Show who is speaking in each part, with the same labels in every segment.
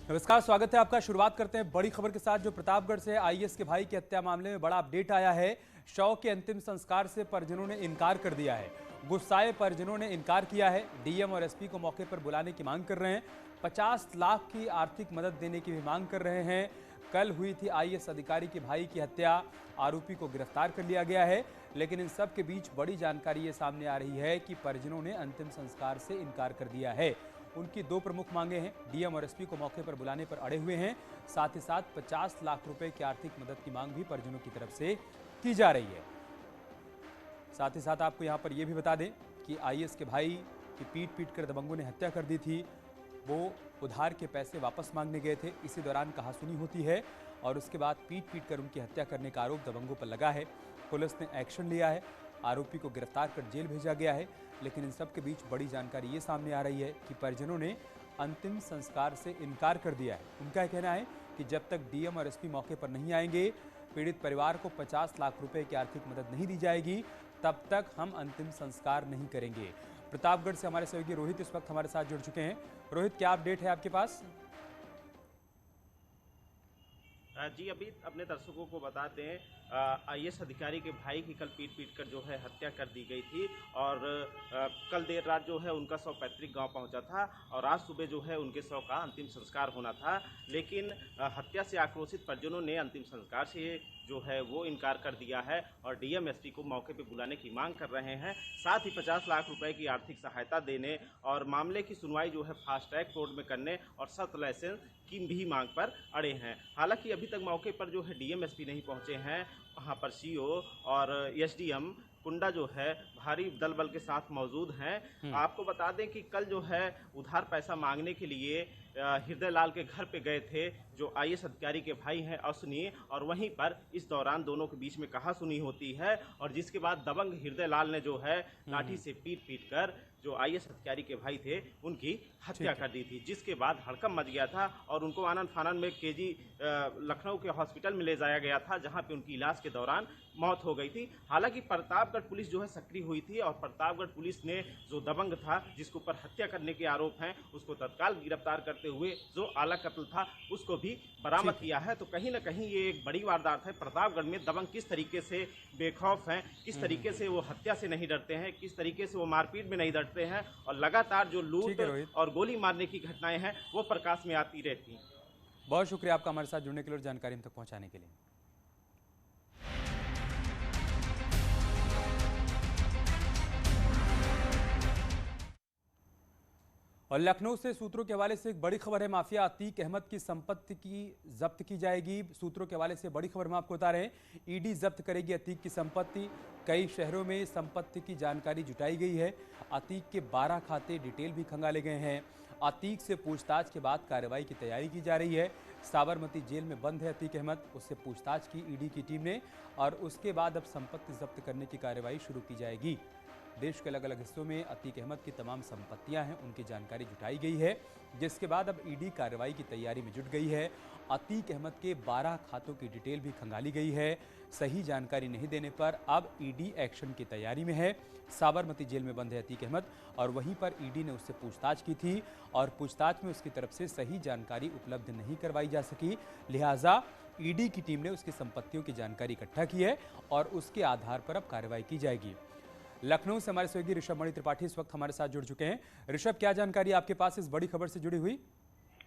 Speaker 1: नमस्कार, स्वागत है आपका। शुरुआत करते हैं बड़ी खबर के साथ, जो प्रतापगढ़ से आईएएस के भाई की हत्या मामले में बड़ा अपडेट आया है। शव के अंतिम संस्कार से परिजनों ने इनकार कर दिया है। गुस्साए परिजनों ने इनकार किया है। डीएम और एसपी को मौके पर बुलाने की मांग कर रहे हैं। 50 लाख की आर्थिक मदद देने की भी मांग कर रहे हैं। कल हुई थी आईएएस अधिकारी के भाई की हत्या, आरोपी को गिरफ्तार कर लिया गया है। लेकिन इन सब के बीच बड़ी जानकारी ये सामने आ रही है कि परिजनों ने अंतिम संस्कार से इनकार कर दिया है। उनकी दो प्रमुख मांगे हैं। डीएम और एसपी को मौके पर बुलाने पर अड़े हुए हैं। साथ ही साथ 50 लाख रुपए की आर्थिक मदद की मांग भी परिजनों की तरफ से की जा रही है। साथ ही साथ आपको यहां पर यह भी बता दें कि आईएएस के भाई की पीट कर दबंगों ने हत्या कर दी थी। वो उधार के पैसे वापस मांगने गए थे। इसी दौरान कहासुनी होती है और उसके बाद पीट कर उनकी हत्या करने का आरोप दबंगों पर लगा है। पुलिस ने एक्शन लिया है। आरोपी को गिरफ्तार कर जेल भेजा गया है। लेकिन इन सब के बीच बड़ी जानकारी ये सामने आ रही है कि परिजनों ने अंतिम संस्कार से इनकार कर दिया है। उनका कहना है कि जब तक डीएम और एसपी मौके पर नहीं आएंगे, पीड़ित परिवार को 50 लाख रुपए की आर्थिक मदद नहीं दी जाएगी, तब तक हम अंतिम संस्कार नहीं करेंगे। प्रतापगढ़ से हमारे सहयोगी रोहित इस वक्त हमारे साथ जुड़ चुके हैं। रोहित, क्या अपडेट है आपके पास?
Speaker 2: जी, अभी अपने दर्शकों को बताते हैं, आईएएस अधिकारी के भाई की कल पीट कर जो है हत्या कर दी गई थी और कल देर रात जो है उनका शव पैतृक गांव पहुंचा था और आज सुबह जो है उनके शव का अंतिम संस्कार होना था। लेकिन हत्या से आक्रोशित परिजनों ने अंतिम संस्कार से जो है वो इनकार कर दिया है और डीएम एसपी को मौके पर बुलाने की मांग कर रहे हैं। साथ ही 50 लाख रुपए की आर्थिक सहायता देने और मामले की सुनवाई जो है फास्ट ट्रैक कोर्ट में करने और सख्त लाइसेंस की भी मांग पर अड़े हैं। हालांकि अभी तक मौके पर जो है डीएम एसपी नहीं पहुंचे हैं। वहां पर सीओ और एसडीएम कुंडा जो है भारी दल बल के साथ मौजूद हैं। आपको बता दें कि कल जो है उधार पैसा मांगने के लिए हृदय लाल के घर पे गए थे, जो आईएएस अधिकारी के भाई हैं अश्विनी, और वहीं पर इस दौरान दोनों के बीच में कहासुनी होती है और जिसके बाद दबंग हृदय लाल ने जो है लाठी से पीट कर जो आईएएस अधिकारी के भाई थे उनकी हत्या कर दी थी, जिसके बाद हड़कंप मच गया था और उनको आनन फानन में केजी लखनऊ के हॉस्पिटल में ले जाया गया था, जहां पे उनकी इलाज के दौरान मौत हो गई थी। हालांकि प्रतापगढ़ पुलिस जो है सक्रिय हुई थी और प्रतापगढ़ पुलिस ने जो दबंग था जिसके ऊपर हत्या करने के आरोप हैं उसको तत्काल गिरफ्तार करते हुए जो आला कत्ल था उसको भी बरामद किया है। तो कहीं ना कहीं ये एक बड़ी वारदात है। प्रतापगढ़ में दबंग किस तरीके से बेखौफ हैं, किस तरीके से वो हत्या से नहीं डरते हैं, किस तरीके से वो मारपीट में नहीं डरते हैं और लगातार जो
Speaker 1: ठीक
Speaker 2: लूट
Speaker 1: है रोहित,
Speaker 2: और गोली मारने की घटनाएं हैं वो प्रकाश में आती रहती हैं।
Speaker 1: बहुत शुक्रिया आपका हमारे साथ जुड़ने के लिए और जानकारी हम तक पहुंचाने के लिए। और लखनऊ से सूत्रों के हवाले से एक बड़ी खबर है। माफिया अतीक अहमद की संपत्ति की जब्त की जाएगी। सूत्रों के हवाले से बड़ी खबर हम आपको बता रहे हैं। ईडी जब्त करेगी अतीक की संपत्ति। कई शहरों में संपत्ति की जानकारी जुटाई गई है। अतीक के 12 खाते डिटेल भी खंगाले गए हैं। अतीक से पूछताछ के बाद कार्रवाई की तैयारी की जा रही है। साबरमती जेल में बंद है अतीक अहमद, उससे पूछताछ की ईडी की टीम ने और उसके बाद अब संपत्ति जब्त करने की कार्रवाई शुरू की जाएगी। देश के अलग अलग हिस्सों में अतीक अहमद की तमाम संपत्तियां हैं, उनकी जानकारी जुटाई गई है, जिसके बाद अब ईडी कार्रवाई की तैयारी में जुट गई है। अतीक अहमद के 12 खातों की डिटेल भी खंगाली गई है। सही जानकारी नहीं देने पर अब ईडी एक्शन की तैयारी में है। साबरमती जेल में बंद है अतीक अहमद और वहीं पर ईडी ने उससे पूछताछ की थी और पूछताछ में उसकी तरफ से सही जानकारी उपलब्ध नहीं करवाई जा सकी। लिहाजा ईडी की टीम ने उसकी संपत्तियों की जानकारी इकट्ठा की है और उसके आधार पर अब कार्रवाई की जाएगी। लखनऊ से हमारे सहयोगी ऋषभ मणि त्रिपाठी इस वक्त हमारे साथ जुड़ चुके हैं। ऋषभ, क्या जानकारी आपके पास इस बड़ी खबर से जुड़ी हुई?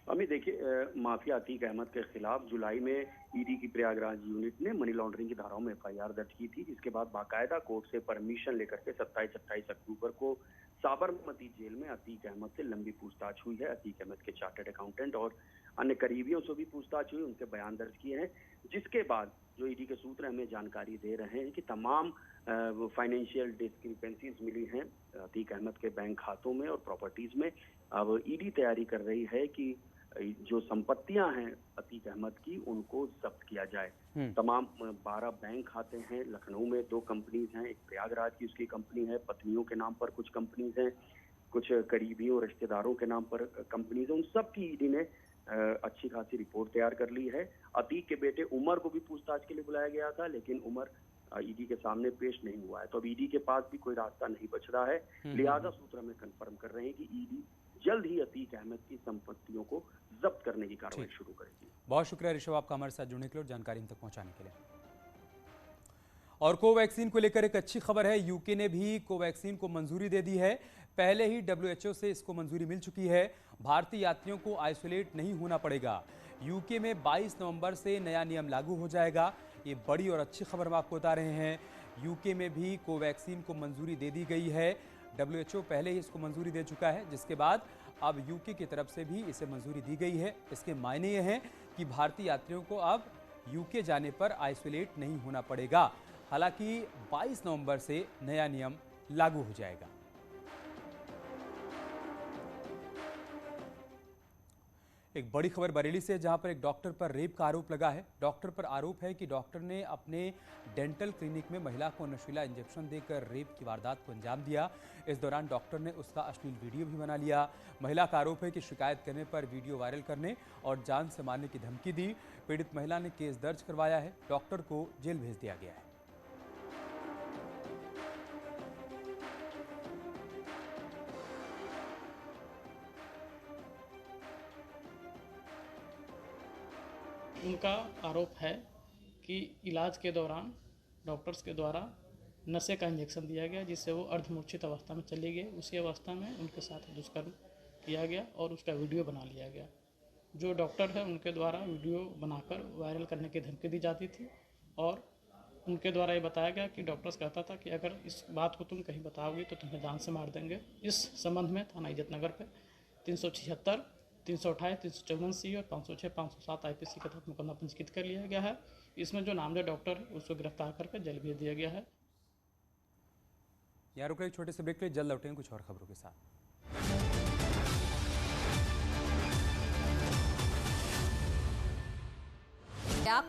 Speaker 3: अभी देखिए, माफिया अतीक अहमद के खिलाफ जुलाई में ईडी की प्रयागराज यूनिट ने मनी लॉन्ड्रिंग की धाराओं में एफआईआर दर्ज की थी, जिसके बाद बाकायदा कोर्ट से परमिशन लेकर के 27-28 अक्टूबर को साबरमती जेल में अतीक अहमद से लंबी पूछताछ हुई है। अतीक अहमद के चार्टर्ड अकाउंटेंट और अन्य करीबियों से भी पूछताछ हुई, उनके बयान दर्ज किए हैं, जिसके बाद जो ईडी के सूत्र हमें जानकारी दे रहे हैं कि तमाम फाइनेंशियल डिस्क्रिपेंसीज मिली हैं अतीक अहमद के बैंक खातों में और प्रॉपर्टीज में। अब ईडी तैयारी कर रही है कि जो संपत्तियां हैं अतीक अहमद की उनको जब्त किया जाए। तमाम 12 बैंक खाते हैं। लखनऊ में 2 कंपनीज हैं, एक प्रयागराज की उसकी कंपनी है, पत्नियों के नाम पर कुछ कंपनीज हैं, कुछ करीबियों रिश्तेदारों के नाम पर कंपनीज हैं। उन सब की ईडी ने अच्छी खासी रिपोर्ट तैयार कर ली है। अतीक के बेटे उमर को भी पूछताछ के लिए बुलाया गया था, लेकिन उमर ईडी के सामने पेश नहीं हुआ है। तो अब ईडी के पास भी कोई रास्ता नहीं बच रहा है। लिहाजा सूत्र हमें कंफर्म कर रहे हैं कि ईडी जल्द ही अतीक अहमद की संपत्तियों को जब्त करने की कार्रवाई शुरू करेगी।
Speaker 1: बहुत शुक्रिया ऋषभ, आपका हमारे साथ जुड़ने के लिए और जानकारी हम तक पहुंचाने के लिए। और कोवैक्सीन को लेकर एक अच्छी खबर है, यूके ने भी कोवैक्सीन को मंजूरी दे दी है। पहले ही WHO से इसको मंजूरी मिल चुकी है। भारतीय यात्रियों को आइसोलेट नहीं होना पड़ेगा। यूके में 22 नवंबर से नया नियम लागू हो जाएगा। ये बड़ी और अच्छी खबर हम आपको बता रहे हैं। यूके में भी कोवैक्सीन को मंजूरी दे दी गई है। WHO पहले ही इसको मंजूरी दे चुका है, जिसके बाद अब यूके की तरफ से भी इसे मंजूरी दी गई है। इसके मायने ये हैं कि भारतीय यात्रियों को अब यूके जाने पर आइसोलेट नहीं होना पड़ेगा। हालांकि 22 नवंबर से नया नियम लागू हो जाएगा। एक बड़ी खबर बरेली से, जहां पर एक डॉक्टर पर रेप का आरोप लगा है। डॉक्टर पर आरोप है कि डॉक्टर ने अपने डेंटल क्लिनिक में महिला को नशीला इंजेक्शन देकर रेप की वारदात को अंजाम दिया। इस दौरान डॉक्टर ने उसका अश्लील वीडियो भी बना लिया। महिला का आरोप है कि शिकायत करने पर वीडियो वायरल करने और जान से मारने की धमकी दी। पीड़ित महिला ने केस दर्ज करवाया है। डॉक्टर को जेल भेज दिया गया है।
Speaker 4: उनका आरोप है कि इलाज के दौरान डॉक्टर्स के द्वारा नशे का इंजेक्शन दिया गया, जिससे वो अर्धमूर्छित अवस्था में चले गए। उसी अवस्था में उनके साथ दुष्कर्म किया गया और उसका वीडियो बना लिया गया। जो डॉक्टर है उनके द्वारा वीडियो बनाकर वायरल करने की धमकी दी जाती थी और उनके द्वारा ये बताया गया कि डॉक्टर्स कहता था कि अगर इस बात को तुम कहीं बताओगी तो तुम्हें जान से मार देंगे। इस संबंध में थाना इज्जतनगर पे 376, 328, 354 सी और 506, 507 IPC के तहत मुकदमा पंजीकृत कर लिया गया है। इसमें जो नामजद डॉक्टर है उसको गिरफ्तार करके जेल भेज दिया गया है।
Speaker 1: यहाँ रुक रहे छोटे से ब्रेक के लिए, जल्द लौटेंगे कुछ और खबरों के साथ।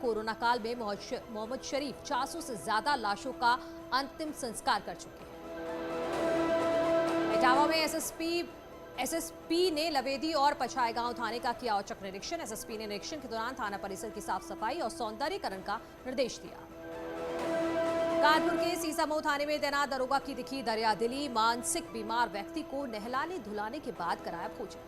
Speaker 5: कोरोना काल में मोहम्मद शरीफ 400 से ज्यादा लाशों का अंतिम संस्कार कर चुके हैं। इटावा में एसएसपी ने लवेदी और पछाईगांव थाने का किया औचक निरीक्षण। एसएसपी ने निरीक्षण के दौरान थाना परिसर की साफ सफाई और सौंदर्यीकरण का निर्देश दिया। कानपुर के सीसामऊ थाने में तैनात दरोगा की दिखी दरियादिली। मानसिक बीमार व्यक्ति को नहलाने धुलाने के बाद कराया भोजन।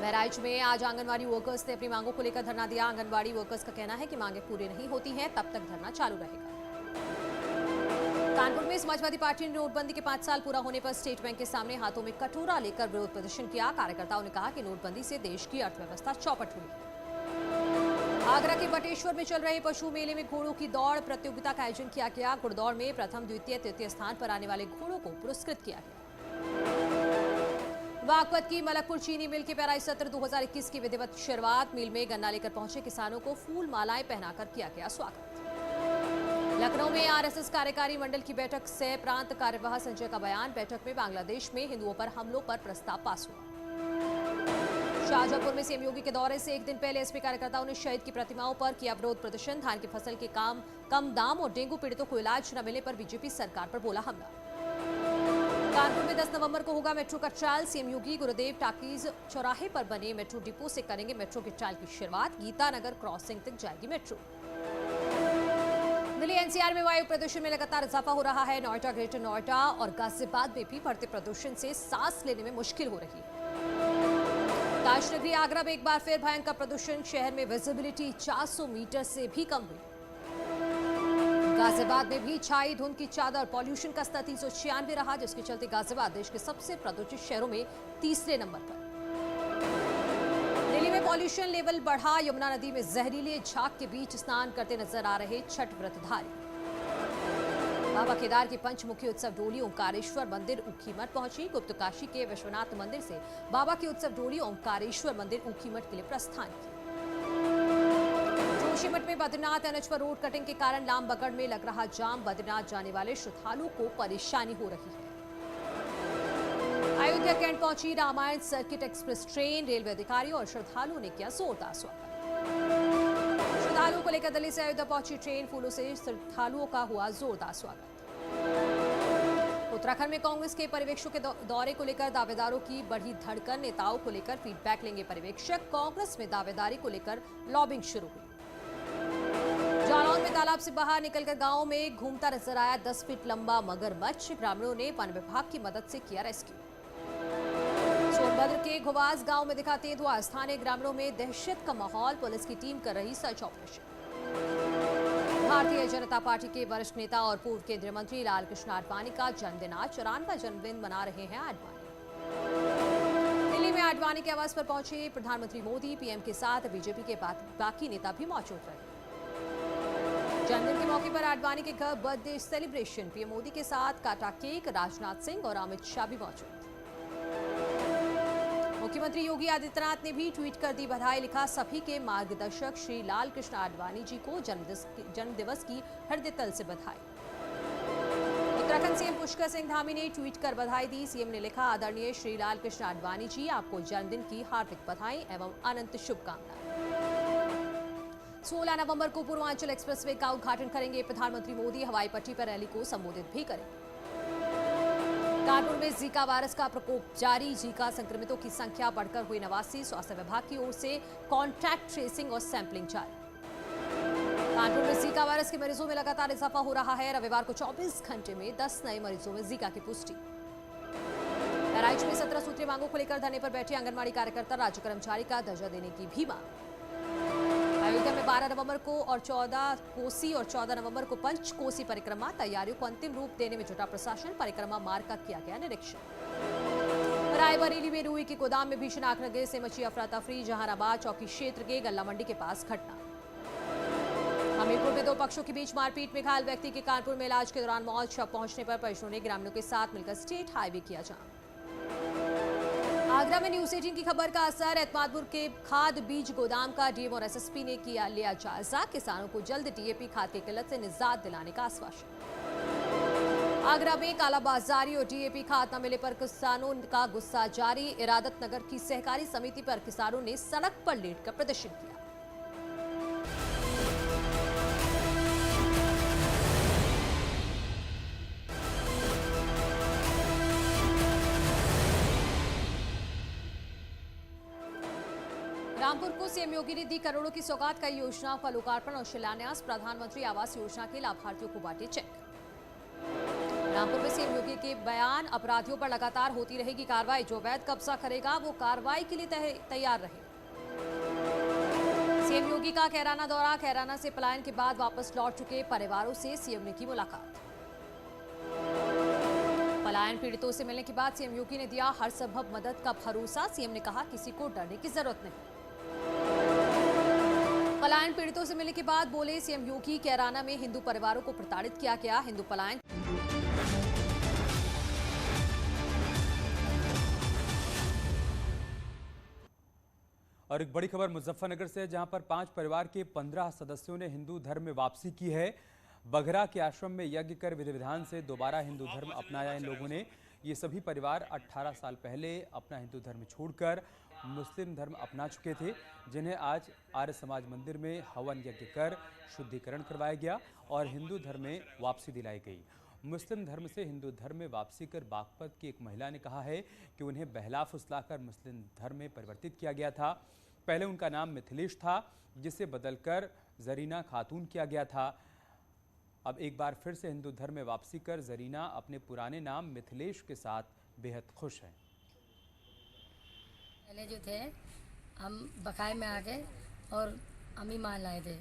Speaker 5: बहराइच में आज आंगनवाड़ी वर्कर्स ने अपनी मांगों को लेकर धरना दिया। आंगनवाड़ी वर्कर्स का कहना है कि मांगें पूरी नहीं होती हैं तब तक धरना चालू रहेगा। कानपुर में समाजवादी पार्टी ने नोटबंदी के 5 साल पूरा होने पर स्टेट बैंक के सामने हाथों में कटोरा लेकर विरोध प्रदर्शन किया। कार्यकर्ताओं ने कहा कि नोटबंदी से देश की अर्थव्यवस्था चौपट हुई है। आगरा के बटेश्वर में चल रहे पशु मेले में घोड़ों की दौड़ प्रतियोगिता का आयोजन किया गया। घुड़दौड़ में प्रथम, द्वितीय, तृतीय स्थान पर आने वाले घोड़ों को पुरस्कृत किया गया। बागपत की मलकपुर चीनी मिल के पेराई सत्र 2021 की विधिवत शुरुआत। मिल में गन्ना लेकर पहुंचे किसानों को फूल मालाएं पहनाकर किया गया स्वागत। लखनऊ में आरएसएस कार्यकारी मंडल की बैठक से प्रांत कार्यवाह संजय का बयान। बैठक में बांग्लादेश में हिंदुओं पर हमलों पर प्रस्ताव पास हुआ। शाहजहांपुर में सीएम योगी के दौरे से एक दिन पहले एसपी कार्यकर्ताओं ने शहीद की प्रतिमाओं पर किया विरोध प्रदर्शन। धान की फसल के कम दाम और डेंगू पीड़ितों को इलाज न मिलने पर बीजेपी सरकार पर बोला हमला। कानपुर में 10 नवंबर को होगा मेट्रो का ट्रायल। सीएम योगी गुरुदेव टाकीज चौराहे पर बने मेट्रो डिपो से करेंगे मेट्रो के ट्रायल की शुरुआत। गीतानगर क्रॉसिंग तक जाएगी मेट्रो। दिल्ली एनसीआर में वायु प्रदूषण में लगातार इजाफा हो रहा है। नोएडा, ग्रेटर नोएडा और गाजियाबाद में भी बढ़ते प्रदूषण से सांस लेने में मुश्किल हो रही है। ताजनगरी आगरा में एक बार फिर भयंकर प्रदूषण। शहर में विजिबिलिटी 400 मीटर से भी कम हुई। गाजियाबाद में भी छाई धुंध की चादर। पॉल्यूशन का स्तर 396 रहा, जिसके चलते गाजियाबाद देश के सबसे प्रदूषित शहरों में तीसरे नंबर पर। दिल्ली में पॉल्यूशन लेवल बढ़ा। यमुना नदी में जहरीले झाग के बीच स्नान करते नजर आ रहे छठ व्रतधारी। बाबा केदार की पंचमुखी उत्सव डोली ओंकारेश्वर मंदिर ऊखीमठ पहुंची। गुप्तकाशी के विश्वनाथ मंदिर से बाबा की उत्सव डोली ओंकारेश्वर मंदिर ऊखीमठ के लिए प्रस्थान किया। जोशीमठ में बद्रीनाथ एनएच पर रोड कटिंग के कारण लामबगड़ में लग रहा जाम। बद्रीनाथ जाने वाले श्रद्धालुओं को परेशानी हो रही है। अयोध्या कैंट पहुंची Ramayan circuit express train. Railway अधिकारियों और श्रद्धालुओं ने किया जोरदार स्वागत। श्रद्धालुओं को लेकर दिल्ली से अयोध्या पहुंची ट्रेन। फूलों से श्रद्धालुओं का हुआ जोरदार स्वागत। उत्तराखंड में कांग्रेस के पर्यवेक्षकों के दौरे को लेकर दावेदारों की बढ़ी धड़कन। नेताओं को लेकर फीडबैक लेंगे पर्यवेक्षक। कांग्रेस में दावेदारी को लेकर लॉबिंग शुरू हुई। जालौन में तालाब से बाहर निकलकर गांव में घूमता नजर आया 10 फीट लंबा मगरमच्छ। ग्रामीणों ने वन विभाग की मदद से किया रेस्क्यू। सोनभद्र के घुवास गांव में दिखा तेंदुआ, स्थानीय ग्रामीणों में दहशत का माहौल, पुलिस की टीम कर रही search operation. Bharatiya Janata party के वरिष्ठ नेता और पूर्व केंद्रीय मंत्री लालकृष्ण आडवाणी का जन्मदिन आज, 94वां जन्मदिन मना रहे हैं आडवाणी। दिल्ली में आडवाणी के आवास पर पहुंचे प्रधानमंत्री मोदी, पीएम के साथ बीजेपी के बाकी नेता भी मौजूद रहे। जन्मदिन के मौके पर आडवाणी के घर बर्थडे सेलिब्रेशन, पीएम मोदी के साथ काटा केक, राजनाथ सिंह और अमित शाह भी मौजूद। मुख्यमंत्री योगी आदित्यनाथ ने भी ट्वीट कर दी बधाई, लिखा सभी के मार्गदर्शक श्री लालकृष्ण आडवाणी जी को जन्मदिवस की हृदय तल से बधाई। उत्तराखंड सीएम पुष्कर सिंह धामी ने ट्वीट कर बधाई दी। सीएम ने लिखा, आदरणीय श्री लालकृष्ण आडवाणी जी, आपको जन्मदिन की हार्दिक बधाई एवं अनंत शुभकामनाएं। 16 नवंबर को पूर्वांचल एक्सप्रेसवे का उद्घाटन करेंगे प्रधानमंत्री मोदी, हवाई पट्टी पर रैली को संबोधित भी करेंगे। कानपुर में जीका वायरस का प्रकोप जारी, जीका संक्रमितों की संख्या बढ़कर हुई 89, स्वास्थ्य विभाग की ओर से कॉन्टैक्ट ट्रेसिंग और सैंपलिंग जारी। कानपुर में जीका वायरस के मरीजों में लगातार इजाफा हो रहा है। रविवार को 24 घंटे में 10 नए मरीजों में जीका की पुष्टि। बहराइच में 17 सूत्रीय मांगों को लेकर धरने पर बैठे आंगनबाड़ी कार्यकर्ता, राज्य कर्मचारी का दर्जा देने की भी मांग। अयोध्या में 12 नवंबर को और 14 कोसी और 14 नवंबर को पंच कोसी परिक्रमा, तैयारियों को अंतिम रूप देने में जुटा प्रशासन, परिक्रमा मार्ग का किया गया निरीक्षण। रायबरेली में रुई के गोदाम में भीषण आग लगने से मची अफरा तफरी, जहानाबाद चौकी क्षेत्र के गल्ला मंडी के पास घटना। हमीरपुर में 2 पक्षों के बीच मारपीट में घायल व्यक्ति के कानपुर में इलाज के दौरान मौत, शव पहुंचने पर परिजनों ने ग्रामीणों के साथ मिलकर स्टेट हाईवे किया जाम। आगरा में न्यूज 18 की खबर का असर, एतमादपुर के खाद बीज गोदाम का डीएम और एसएसपी ने लिया जायजा, किसानों को जल्द डीएपी खाद की किल्लत से निजात दिलाने का आश्वासन। आगरा में कालाबाजारी और डीएपी खाद न मिले पर किसानों का गुस्सा जारी, इरादत नगर की सहकारी समिति पर किसानों ने सड़क पर लेटकर प्रदर्शन किया। रामपुर को सीएम योगी ने दी करोड़ों की सौगात, कई योजनाओं का लोकार्पण और शिलान्यास, प्रधानमंत्री आवास योजना के लाभार्थियों को बांटे चेक। रामपुर में सीएम योगी के बयान, अपराधियों पर लगातार होती रहेगी कार्रवाई, जो अवैध कब्जा करेगा वो कार्रवाई के लिए तैयार रहे। सीएम योगी का कैराना दौरा, कैराना से पलायन के बाद वापस लौट चुके परिवारों से सीएम ने की मुलाकात। पलायन पीड़ितों से मिलने के बाद सीएम योगी ने दिया हर संभव मदद का भरोसा, सीएम ने कहा किसी को डरने की जरूरत नहीं। पलायन पीड़ितों से मिलने के बाद बोले सीएम योगी, कैराना में हिंदू परिवारों को प्रताड़ित किया गया, हिंदू पलायन।
Speaker 1: और एक बड़ी खबर मुजफ्फरनगर से, जहां पर 5 परिवार के 15 सदस्यों ने हिंदू धर्म में वापसी की है। बघरा के आश्रम में यज्ञ कर विधि विधान से दोबारा हिंदू धर्म अपनाया इन लोगों ने। ये सभी परिवार 18 साल पहले अपना हिंदू धर्म छोड़कर मुस्लिम धर्म अपना चुके थे, जिन्हें आज आर्य समाज मंदिर में हवन यज्ञ कर शुद्धिकरण करवाया गया और हिंदू धर्म में वापसी दिलाई गई। मुस्लिम धर्म से हिंदू धर्म में वापसी कर बागपत की एक महिला ने कहा है कि उन्हें बहला फुसलाकर मुस्लिम धर्म में परिवर्तित किया गया था। पहले उनका नाम मिथिलेश था, जिसे बदलकर जरीना खातून किया गया था। अब एक बार फिर से हिंदू धर्म में वापसी कर जरीना अपने पुराने नाम मिथिलेश के साथ बेहद खुश हैं।
Speaker 6: पहले जो थे हम बकाए में आ गए और अमी मान लाए थे,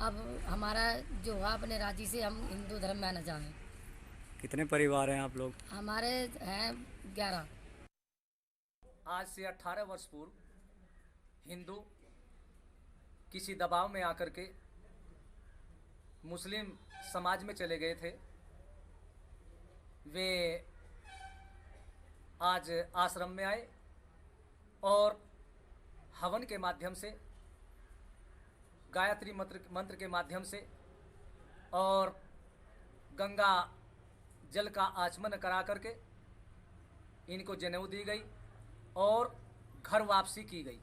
Speaker 6: अब हमारा जो हुआ अपने राजी से हम हिंदू धर्म में आना चाहें।
Speaker 7: कितने परिवार हैं आप लोग?
Speaker 6: हमारे हैं 11।
Speaker 8: आज से 18 वर्ष पूर्व हिंदू किसी दबाव में आकर के मुस्लिम समाज में चले गए थे। वे आज आश्रम में आए और हवन के माध्यम से, गायत्री मंत्र के माध्यम से और गंगा जल का आचमन करा करके इनको जनेऊ दी गई और घर वापसी की गई।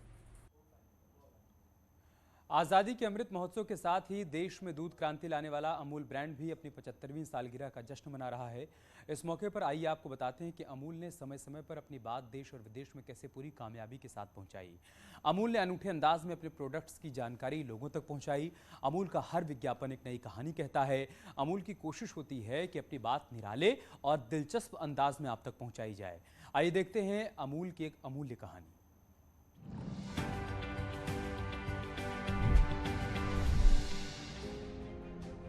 Speaker 1: आज़ादी के अमृत महोत्सव के साथ ही देश में दूध क्रांति लाने वाला अमूल ब्रांड भी अपनी 75वीं सालगिरह का जश्न मना रहा है। इस मौके पर आइए आपको बताते हैं कि अमूल ने समय समय पर अपनी बात देश और विदेश में कैसे पूरी कामयाबी के साथ पहुंचाई। अमूल ने अनूठे अंदाज में अपने प्रोडक्ट्स की जानकारी लोगों तक पहुंचाई। अमूल का हर विज्ञापन एक नई कहानी कहता है। अमूल की कोशिश होती है कि अपनी बात निराले और दिलचस्प अंदाज में आप तक पहुंचाई जाए। आइए देखते हैं अमूल की एक अमूल्य कहानी।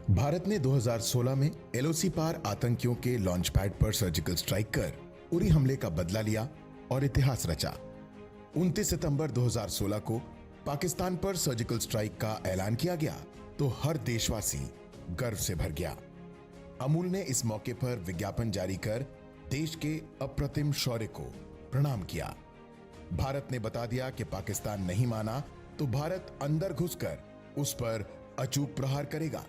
Speaker 9: भारत ने 2016 में एलओसी पार आतंकियों के लॉन्च पैड पर सर्जिकल स्ट्राइक कर उरी हमले का बदला लिया और इतिहास रचा। 29 सितंबर 2016 को पाकिस्तान पर सर्जिकल स्ट्राइक का ऐलान किया गया तो हर देशवासी गर्व से भर गया। अमूल ने इस मौके पर विज्ञापन जारी कर देश के अप्रतिम शौर्य को प्रणाम किया। भारत ने बता दिया कि पाकिस्तान नहीं माना तो भारत अंदर घुसकर उस पर अचूक प्रहार करेगा।